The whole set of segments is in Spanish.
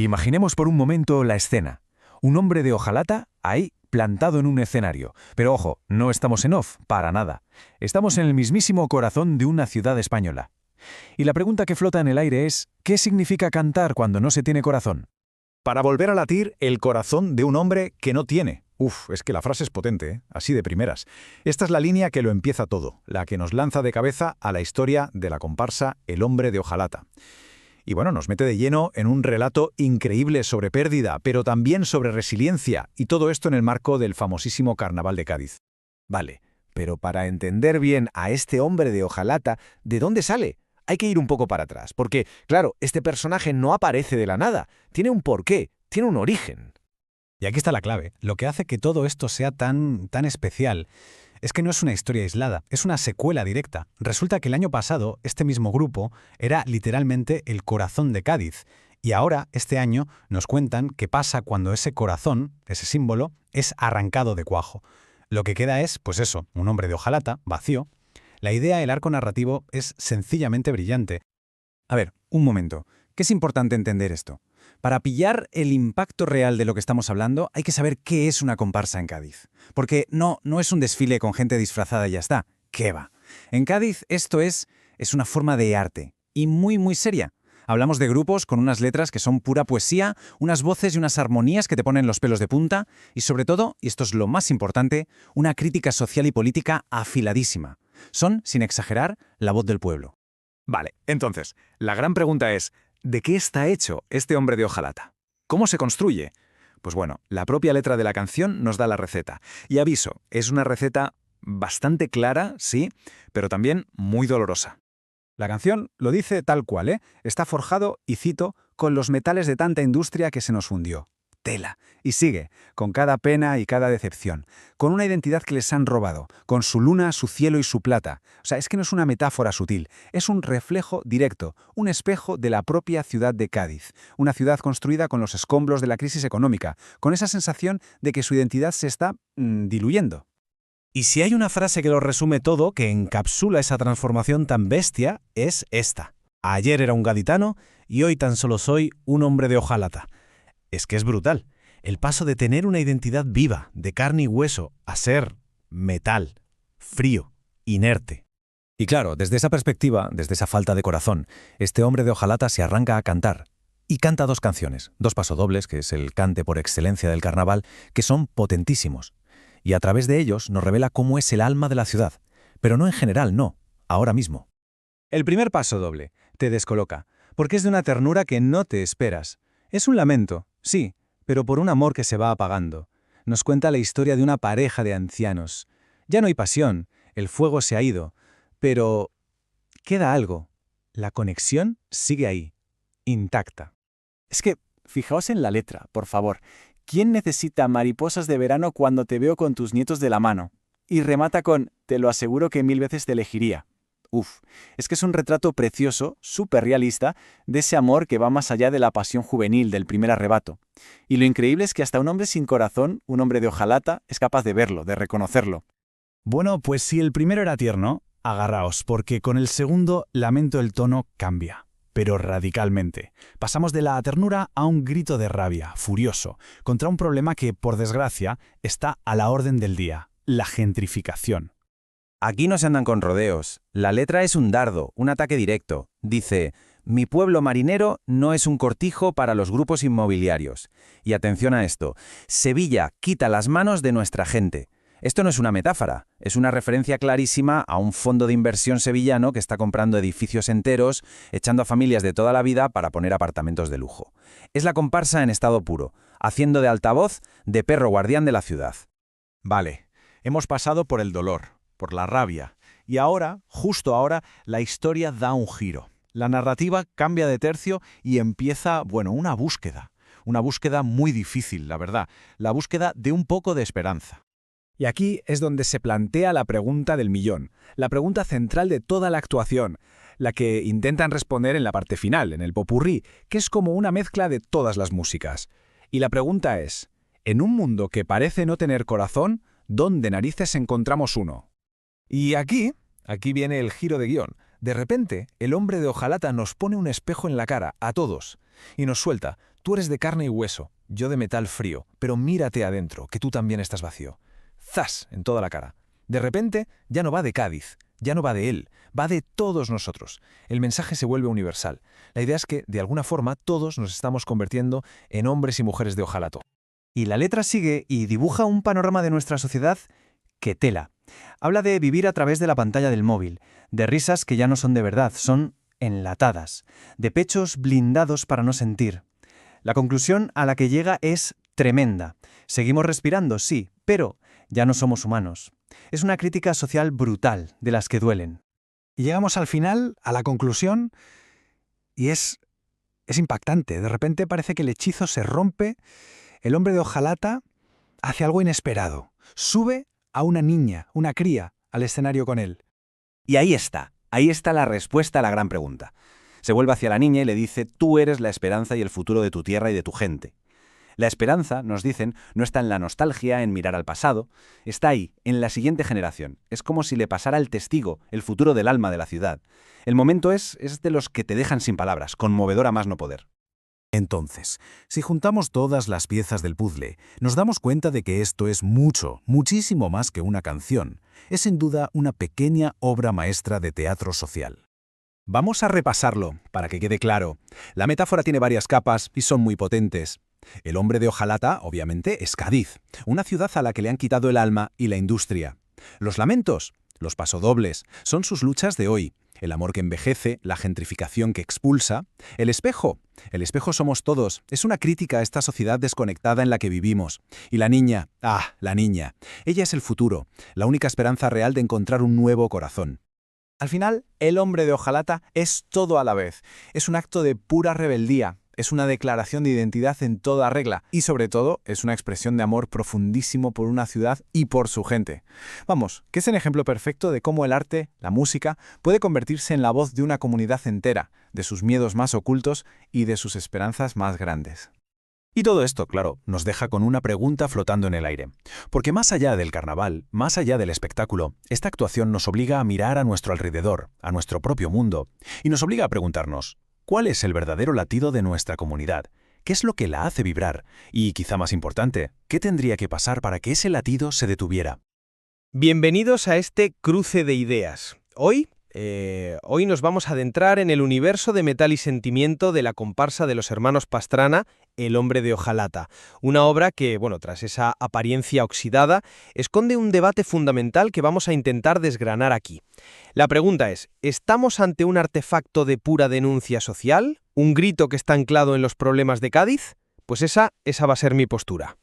Imaginemos por un momento la escena. Un hombre de hojalata ahí plantado en un escenario. Pero ojo, no estamos en off, para nada. Estamos en el mismísimo corazón de una ciudad española. Y la pregunta que flota en el aire es, ¿qué significa cantar cuando no se tiene corazón? Para volver a latir el corazón de un hombre que no tiene. Uf, es que la frase es potente, ¿eh? Así de primeras. Esta es la línea que lo empieza todo, la que nos lanza de cabeza a la historia de la comparsa El hombre de hojalata. Y bueno, nos mete de lleno en un relato increíble sobre pérdida, pero también sobre resiliencia, y todo esto en el marco del famosísimo Carnaval de Cádiz. Vale, pero para entender bien a este hombre de hojalata, ¿de dónde sale? Hay que ir un poco para atrás, porque, claro, este personaje no aparece de la nada, tiene un porqué, tiene un origen. Y aquí está la clave. Lo que hace que todo esto sea tan especial es que no es una historia aislada, es una secuela directa. Resulta que el año pasado este mismo grupo era literalmente el corazón de Cádiz. Y ahora, este año, nos cuentan qué pasa cuando ese corazón, ese símbolo, es arrancado de cuajo. Lo que queda es, pues eso, un hombre de hojalata, vacío. La idea del arco narrativo es sencillamente brillante. A ver, un momento. ¿Qué es importante entender esto? Para pillar el impacto real de lo que estamos hablando, hay que saber qué es una comparsa en Cádiz. Porque no es un desfile con gente disfrazada y ya está. ¿Qué va? En Cádiz esto es una forma de arte. Y muy seria. Hablamos de grupos con unas letras que son pura poesía, unas voces y unas armonías que te ponen los pelos de punta, y sobre todo, y esto es lo más importante, una crítica social y política afiladísima. Son, sin exagerar, la voz del pueblo. Vale, entonces, la gran pregunta es, ¿de qué está hecho este hombre de hojalata? ¿Cómo se construye? Pues bueno, la propia letra de la canción nos da la receta. Y aviso, es una receta bastante clara, sí, pero también muy dolorosa. La canción lo dice tal cual, ¿eh? Está forjado, y cito, con los metales de tanta industria que se nos fundió. Tela. Y sigue, con cada pena y cada decepción, con una identidad que les han robado, con su luna, su cielo y su plata. O sea, es que no es una metáfora sutil, es un reflejo directo, un espejo de la propia ciudad de Cádiz, una ciudad construida con los escombros de la crisis económica, con esa sensación de que su identidad se está diluyendo. Y si hay una frase que lo resume todo, que encapsula esa transformación tan bestia, es esta. Ayer era un gaditano y hoy tan solo soy un hombre de hojalata. Es que es brutal. El paso de tener una identidad viva, de carne y hueso, a ser metal, frío, inerte. Y claro, desde esa perspectiva, desde esa falta de corazón, este hombre de hojalata se arranca a cantar. Y canta dos canciones, dos pasodobles, que es el cante por excelencia del carnaval, que son potentísimos. Y a través de ellos nos revela cómo es el alma de la ciudad. Pero no en general, no, ahora mismo. El primer pasodoble te descoloca, porque es de una ternura que no te esperas. Es un lamento, sí, pero por un amor que se va apagando. Nos cuenta la historia de una pareja de ancianos. Ya no hay pasión, el fuego se ha ido, pero queda algo. La conexión sigue ahí, intacta. Es que, fijaos en la letra, por favor. ¿Quién necesita mariposas de verano cuando te veo con tus nietos de la mano? Y remata con, te lo aseguro que 1000 veces te elegiría. Uf, es que es un retrato precioso, súper realista, de ese amor que va más allá de la pasión juvenil del primer arrebato. Y lo increíble es que hasta un hombre sin corazón, un hombre de hojalata, es capaz de verlo, de reconocerlo. Bueno, pues si el primero era tierno, agarraos, porque con el segundo, lamento, el tono cambia. Pero radicalmente. Pasamos de la ternura a un grito de rabia, furioso, contra un problema que, por desgracia, está a la orden del día, la gentrificación. Aquí no se andan con rodeos. La letra es un dardo, un ataque directo. Dice, mi pueblo marinero no es un cortijo para los grupos inmobiliarios. Y atención a esto, Sevilla quita las manos de nuestra gente. Esto no es una metáfora, es una referencia clarísima a un fondo de inversión sevillano que está comprando edificios enteros, echando a familias de toda la vida para poner apartamentos de lujo. Es la comparsa en estado puro, haciendo de altavoz de perro guardián de la ciudad. Vale, hemos pasado por el dolor, por la rabia, y ahora, justo ahora, la historia da un giro. La narrativa cambia de tercio y empieza, una búsqueda muy difícil, la verdad, la búsqueda de un poco de esperanza. Y aquí es donde se plantea la pregunta del millón, la pregunta central de toda la actuación, la que intentan responder en la parte final, en el popurrí, que es como una mezcla de todas las músicas. Y la pregunta es, en un mundo que parece no tener corazón, ¿dónde narices encontramos uno? Y aquí viene el giro de guión. De repente, el hombre de hojalata nos pone un espejo en la cara, a todos, y nos suelta, Tú eres de carne y hueso, yo de metal frío, pero mírate adentro, que tú también estás vacío. ¡Zas! En toda la cara. De repente, ya no va de Cádiz, ya no va de él, va de todos nosotros. El mensaje se vuelve universal. La idea es que, de alguna forma, todos nos estamos convirtiendo en hombres y mujeres de hojalato. Y la letra sigue y dibuja un panorama de nuestra sociedad que tela. Habla de vivir a través de la pantalla del móvil, de risas que ya no son de verdad, son enlatadas, de pechos blindados para no sentir. La conclusión a la que llega es tremenda. Seguimos respirando, sí, pero ya no somos humanos. Es una crítica social brutal, de las que duelen. Y llegamos al final, a la conclusión, y es impactante. De repente parece que el hechizo se rompe, el hombre de hojalata hace algo inesperado. Sube a una niña, una cría, al escenario con él. Y ahí está la respuesta a la gran pregunta. Se vuelve hacia la niña y le dice: tú eres la esperanza y el futuro de tu tierra y de tu gente. La esperanza, nos dicen, no está en la nostalgia, en mirar al pasado, está ahí, en la siguiente generación. Es como si le pasara el testigo, el futuro del alma de la ciudad. El momento es de los que te dejan sin palabras, conmovedor a más no poder. Entonces, si juntamos todas las piezas del puzzle, nos damos cuenta de que esto es mucho, muchísimo más que una canción. Es sin duda una pequeña obra maestra de teatro social. Vamos a repasarlo, para que quede claro. La metáfora tiene varias capas y son muy potentes. El hombre de hojalata, obviamente, es Cádiz, una ciudad a la que le han quitado el alma y la industria. Los lamentos, los pasodobles, son sus luchas de hoy. El amor que envejece, la gentrificación que expulsa. El espejo somos todos. Es una crítica a esta sociedad desconectada en la que vivimos. Y la niña, la niña. Ella es el futuro, la única esperanza real de encontrar un nuevo corazón. Al final, el hombre de hojalata es todo a la vez. Es un acto de pura rebeldía. Es una declaración de identidad en toda regla y, sobre todo, es una expresión de amor profundísimo por una ciudad y por su gente. Vamos, que es el ejemplo perfecto de cómo el arte, la música, puede convertirse en la voz de una comunidad entera, de sus miedos más ocultos y de sus esperanzas más grandes. Y todo esto, claro, nos deja con una pregunta flotando en el aire. Porque más allá del carnaval, más allá del espectáculo, esta actuación nos obliga a mirar a nuestro alrededor, a nuestro propio mundo, y nos obliga a preguntarnos: ¿cuál es el verdadero latido de nuestra comunidad? ¿Qué es lo que la hace vibrar? Y, quizá más importante, ¿qué tendría que pasar para que ese latido se detuviera? Bienvenidos a este cruce de ideas. Hoy nos vamos a adentrar en el universo de metal y sentimiento de la comparsa de los hermanos Pastrana, El hombre de hojalata. Una obra que, tras esa apariencia oxidada, esconde un debate fundamental que vamos a intentar desgranar aquí. La pregunta es: ¿estamos ante un artefacto de pura denuncia social? ¿Un grito que está anclado en los problemas de Cádiz? Pues esa va a ser mi postura.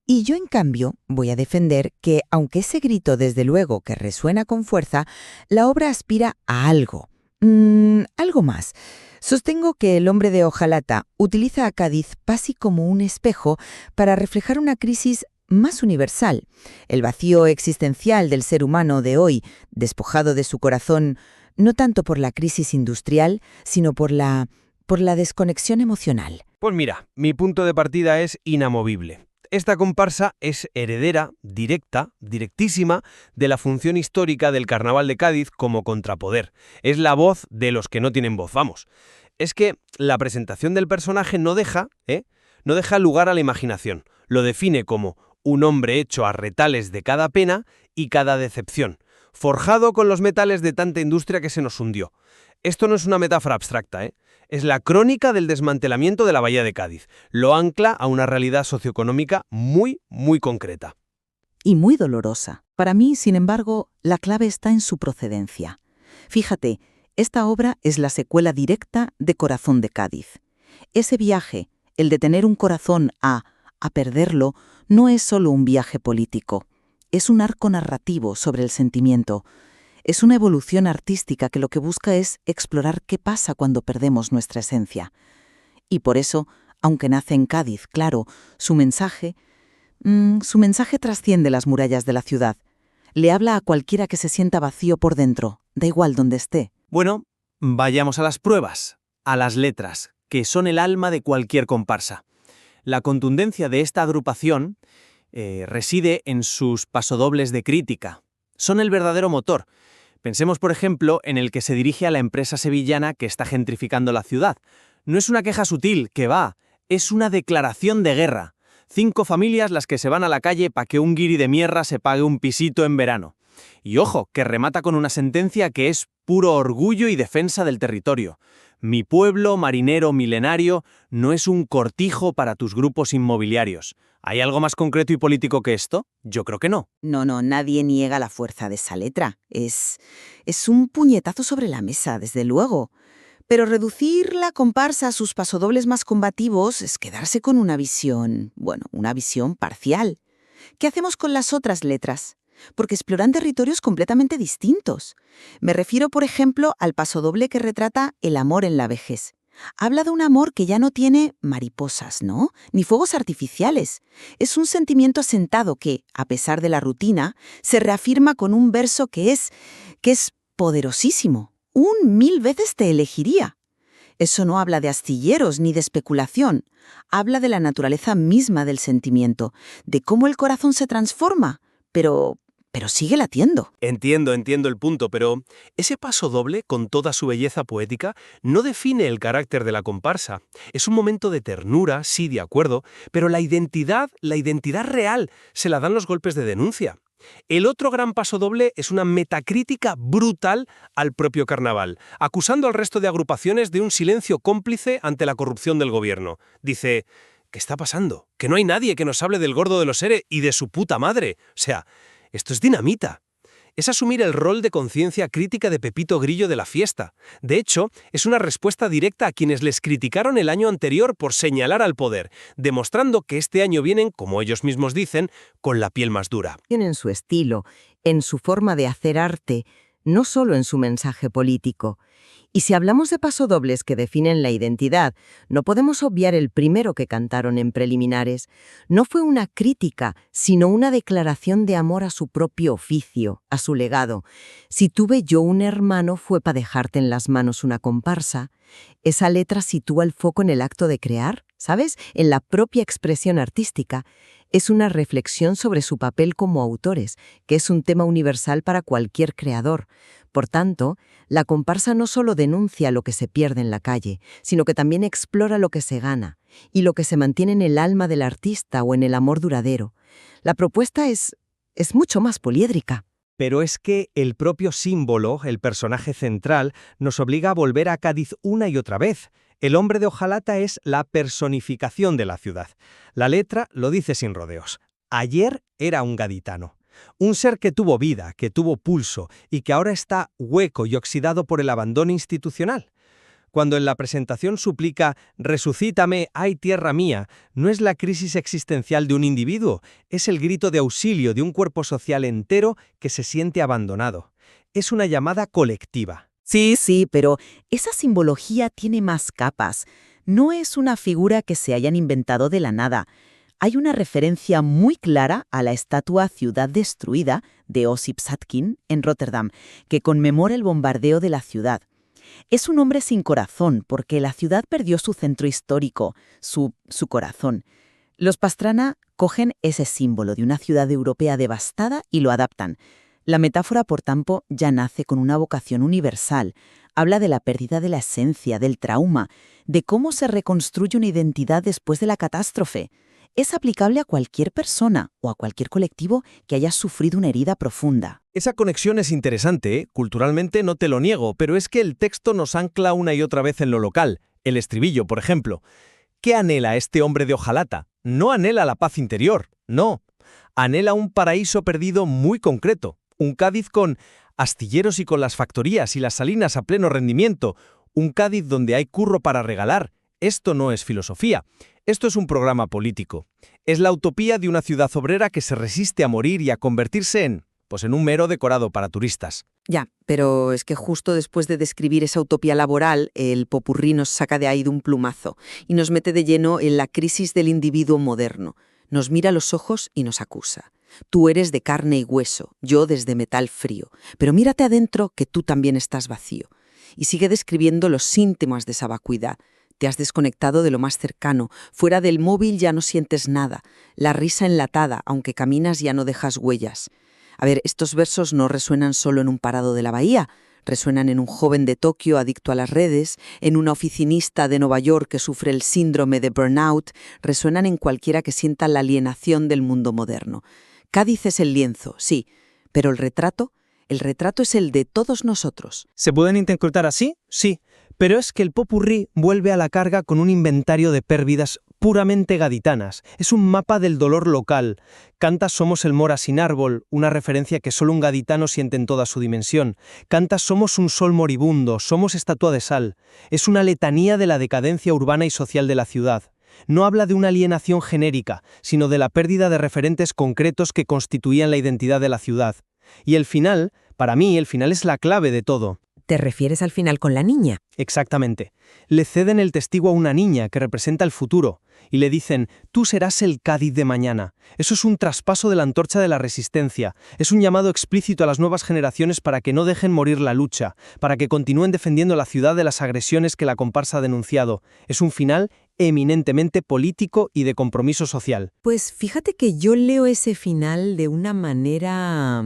Y yo, en cambio, voy a defender que, aunque ese grito desde luego que resuena con fuerza, la obra aspira a algo. Algo más. Sostengo que El hombre de hojalata utiliza a Cádiz casi como un espejo para reflejar una crisis más universal, el vacío existencial del ser humano de hoy, despojado de su corazón, no tanto por la crisis industrial, sino por la desconexión emocional. Pues mira, mi punto de partida es inamovible. Esta comparsa es heredera, directísima, de la función histórica del Carnaval de Cádiz como contrapoder. Es la voz de los que no tienen voz, vamos. Es que la presentación del personaje no deja lugar a la imaginación. Lo define como un hombre hecho a retales de cada pena y cada decepción, forjado con los metales de tanta industria que se nos hundió. Esto no es una metáfora abstracta, Es la crónica del desmantelamiento de la Bahía de Cádiz. Lo ancla a una realidad socioeconómica muy, muy concreta. Y muy dolorosa. Para mí, sin embargo, la clave está en su procedencia. Fíjate, esta obra es la secuela directa de Corazón de Cádiz. Ese viaje, el de tener un corazón a perderlo, no es solo un viaje político. Es un arco narrativo sobre el sentimiento. Es una evolución artística que lo que busca es explorar qué pasa cuando perdemos nuestra esencia. Y por eso, aunque nace en Cádiz, claro, su mensaje trasciende las murallas de la ciudad. Le habla a cualquiera que se sienta vacío por dentro, da igual donde esté. Bueno, vayamos a las pruebas, a las letras, que son el alma de cualquier comparsa. La contundencia de esta agrupación reside en sus pasodobles de crítica. Son el verdadero motor. Pensemos, por ejemplo, en el que se dirige a la empresa sevillana que está gentrificando la ciudad. No es una queja sutil, que va. Es una declaración de guerra. 5 familias las que se van a la calle para que un guiri de mierda se pague un pisito en verano. Y ojo, que remata con una sentencia que es puro orgullo y defensa del territorio. Mi pueblo, marinero milenario, no es un cortijo para tus grupos inmobiliarios. ¿Hay algo más concreto y político que esto? Yo creo que no. No, nadie niega la fuerza de esa letra. Es un puñetazo sobre la mesa, desde luego. Pero reducir la comparsa a sus pasodobles más combativos es quedarse con una visión, una visión parcial. ¿Qué hacemos con las otras letras? Porque exploran territorios completamente distintos. Me refiero, por ejemplo, al pasodoble que retrata el amor en la vejez. Habla de un amor que ya no tiene mariposas, ¿no? Ni fuegos artificiales. Es un sentimiento asentado que, a pesar de la rutina, se reafirma con un verso que es poderosísimo. 1000 veces te elegiría. Eso no habla de astilleros ni de especulación. Habla de la naturaleza misma del sentimiento, de cómo el corazón se transforma, pero sigue latiendo. Entiendo el punto, pero ese pasodoble, con toda su belleza poética, no define el carácter de la comparsa. Es un momento de ternura, sí, de acuerdo, pero la identidad real se la dan los golpes de denuncia. El otro gran pasodoble es una metacrítica brutal al propio carnaval, acusando al resto de agrupaciones de un silencio cómplice ante la corrupción del gobierno. Dice, ¿qué está pasando? Que no hay nadie que nos hable del gordo de los ERE y de su puta madre. O sea, esto es dinamita. Es asumir el rol de conciencia crítica de Pepito Grillo de la fiesta. De hecho, es una respuesta directa a quienes les criticaron el año anterior por señalar al poder, demostrando que este año vienen, como ellos mismos dicen, con la piel más dura. En su estilo, en su forma de hacer arte, no solo en su mensaje político. Y si hablamos de pasodobles que definen la identidad, no podemos obviar el primero que cantaron en preliminares. No fue una crítica, sino una declaración de amor a su propio oficio, a su legado. Si tuve yo un hermano fue para dejarte en las manos una comparsa. Esa letra sitúa el foco en el acto de crear, ¿sabes? En la propia expresión artística. Es una reflexión sobre su papel como autores, que es un tema universal para cualquier creador. Por tanto, la comparsa no solo denuncia lo que se pierde en la calle, sino que también explora lo que se gana y lo que se mantiene en el alma del artista o en el amor duradero. La propuesta es mucho más poliédrica. Pero es que el propio símbolo, el personaje central, nos obliga a volver a Cádiz una y otra vez. El hombre de hojalata es la personificación de la ciudad. La letra lo dice sin rodeos. Ayer era un gaditano. Un ser que tuvo vida, que tuvo pulso y que ahora está hueco y oxidado por el abandono institucional. Cuando en la presentación suplica «Resucítame, ay tierra mía», no es la crisis existencial de un individuo, es el grito de auxilio de un cuerpo social entero que se siente abandonado. Es una llamada colectiva. Sí, pero esa simbología tiene más capas. No es una figura que se hayan inventado de la nada. Hay una referencia muy clara a la estatua Ciudad Destruida de Osip Zadkin en Rotterdam, que conmemora el bombardeo de la ciudad. Es un hombre sin corazón, porque la ciudad perdió su centro histórico, su corazón. Los Pastrana cogen ese símbolo de una ciudad europea devastada y lo adaptan. La metáfora, por tanto, ya nace con una vocación universal. Habla de la pérdida de la esencia, del trauma, de cómo se reconstruye una identidad después de la catástrofe. Es aplicable a cualquier persona o a cualquier colectivo que haya sufrido una herida profunda. Esa conexión es interesante, ¿eh? Culturalmente no te lo niego, pero es que el texto nos ancla una y otra vez en lo local. El estribillo, por ejemplo. ¿Qué anhela este hombre de hojalata? No anhela la paz interior, no. Anhela un paraíso perdido muy concreto. Un Cádiz con astilleros y con las factorías y las salinas a pleno rendimiento. Un Cádiz donde hay curro para regalar. Esto no es filosofía. Esto es un programa político. Es la utopía de una ciudad obrera que se resiste a morir y a convertirse en un mero decorado para turistas. Ya, pero es que justo después de describir esa utopía laboral, el popurrí nos saca de ahí de un plumazo y nos mete de lleno en la crisis del individuo moderno. Nos mira a los ojos y nos acusa. Tú eres de carne y hueso, yo desde metal frío, pero mírate adentro que tú también estás vacío. Y sigue describiendo los síntomas de esa vacuidad. Te has desconectado de lo más cercano, fuera del móvil ya no sientes nada, la risa enlatada, aunque caminas ya no dejas huellas. A ver, estos versos no resuenan solo en un parado de la bahía, resuenan en un joven de Tokio adicto a las redes, en una oficinista de Nueva York que sufre el síndrome de burnout, resuenan en cualquiera que sienta la alienación del mundo moderno. Cádiz es el lienzo, sí, pero el retrato es el de todos nosotros. ¿Se pueden interpretar así? Sí, pero es que el popurrí vuelve a la carga con un inventario de pérvidas puramente gaditanas. Es un mapa del dolor local. Canta Somos el mora sin árbol, una referencia que solo un gaditano siente en toda su dimensión. Canta Somos un sol moribundo, somos estatua de sal. Es una letanía de la decadencia urbana y social de la ciudad. No habla de una alienación genérica, sino de la pérdida de referentes concretos que constituían la identidad de la ciudad. Y el final, para mí, el final es la clave de todo. ¿Te refieres al final con la niña? Exactamente. Le ceden el testigo a una niña que representa el futuro y le dicen, tú serás el Cádiz de mañana. Eso es un traspaso de la antorcha de la resistencia. Es un llamado explícito a las nuevas generaciones para que no dejen morir la lucha, para que continúen defendiendo la ciudad de las agresiones que la comparsa ha denunciado. Es un final eminentemente político y de compromiso social. Pues fíjate que yo leo ese final de una manera,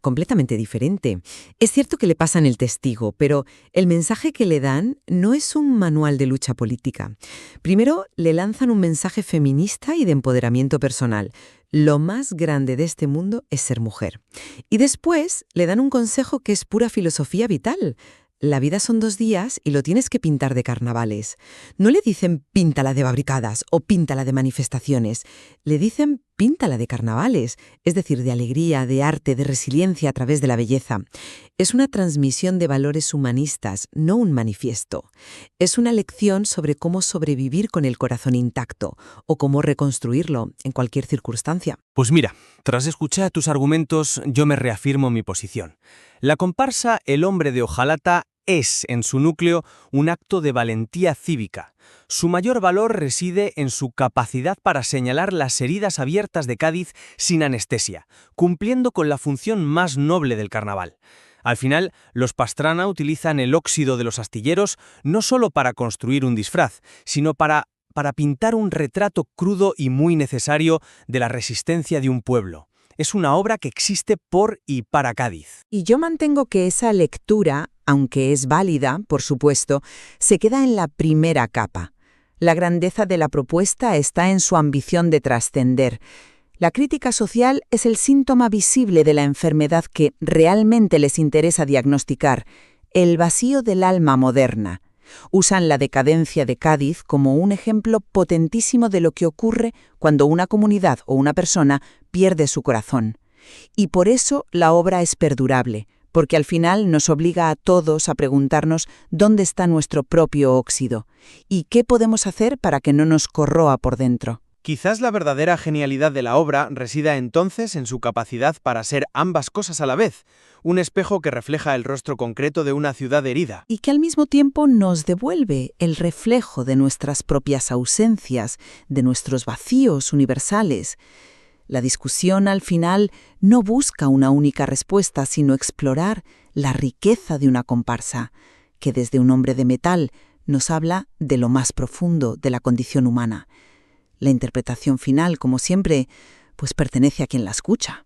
completamente diferente. Es cierto que le pasan el testigo, pero el mensaje que le dan no es un manual de lucha política. Primero, le lanzan un mensaje feminista y de empoderamiento personal. Lo más grande de este mundo es ser mujer. Y después le dan un consejo que es pura filosofía vital. La vida son 2 días y lo tienes que pintar de carnavales. No le dicen píntala de barricadas o píntala de manifestaciones. Le dicen píntala de carnavales, es decir, de alegría, de arte, de resiliencia a través de la belleza. Es una transmisión de valores humanistas, no un manifiesto. Es una lección sobre cómo sobrevivir con el corazón intacto o cómo reconstruirlo en cualquier circunstancia. Pues mira, tras escuchar tus argumentos, yo me reafirmo mi posición. La comparsa El hombre de hojalata es, en su núcleo, un acto de valentía cívica. Su mayor valor reside en su capacidad para señalar las heridas abiertas de Cádiz sin anestesia, cumpliendo con la función más noble del carnaval. Al final, los Pastrana utilizan el óxido de los astilleros no solo para construir un disfraz, sino para pintar un retrato crudo y muy necesario de la resistencia de un pueblo. Es una obra que existe por y para Cádiz. Y yo mantengo que esa lectura, aunque es válida, por supuesto, se queda en la primera capa. La grandeza de la propuesta está en su ambición de trascender. La crítica social es el síntoma visible de la enfermedad que realmente les interesa diagnosticar, el vacío del alma moderna. Usan la decadencia de Cádiz como un ejemplo potentísimo de lo que ocurre cuando una comunidad o una persona pierde su corazón. Y por eso la obra es perdurable, porque al final nos obliga a todos a preguntarnos dónde está nuestro propio óxido y qué podemos hacer para que no nos corroa por dentro. Quizás la verdadera genialidad de la obra resida entonces en su capacidad para ser ambas cosas a la vez, un espejo que refleja el rostro concreto de una ciudad herida. Y que al mismo tiempo nos devuelve el reflejo de nuestras propias ausencias, de nuestros vacíos universales. La discusión al final no busca una única respuesta, sino explorar la riqueza de una comparsa, que desde un hombre de metal nos habla de lo más profundo de la condición humana. La interpretación final, como siempre, pues pertenece a quien la escucha.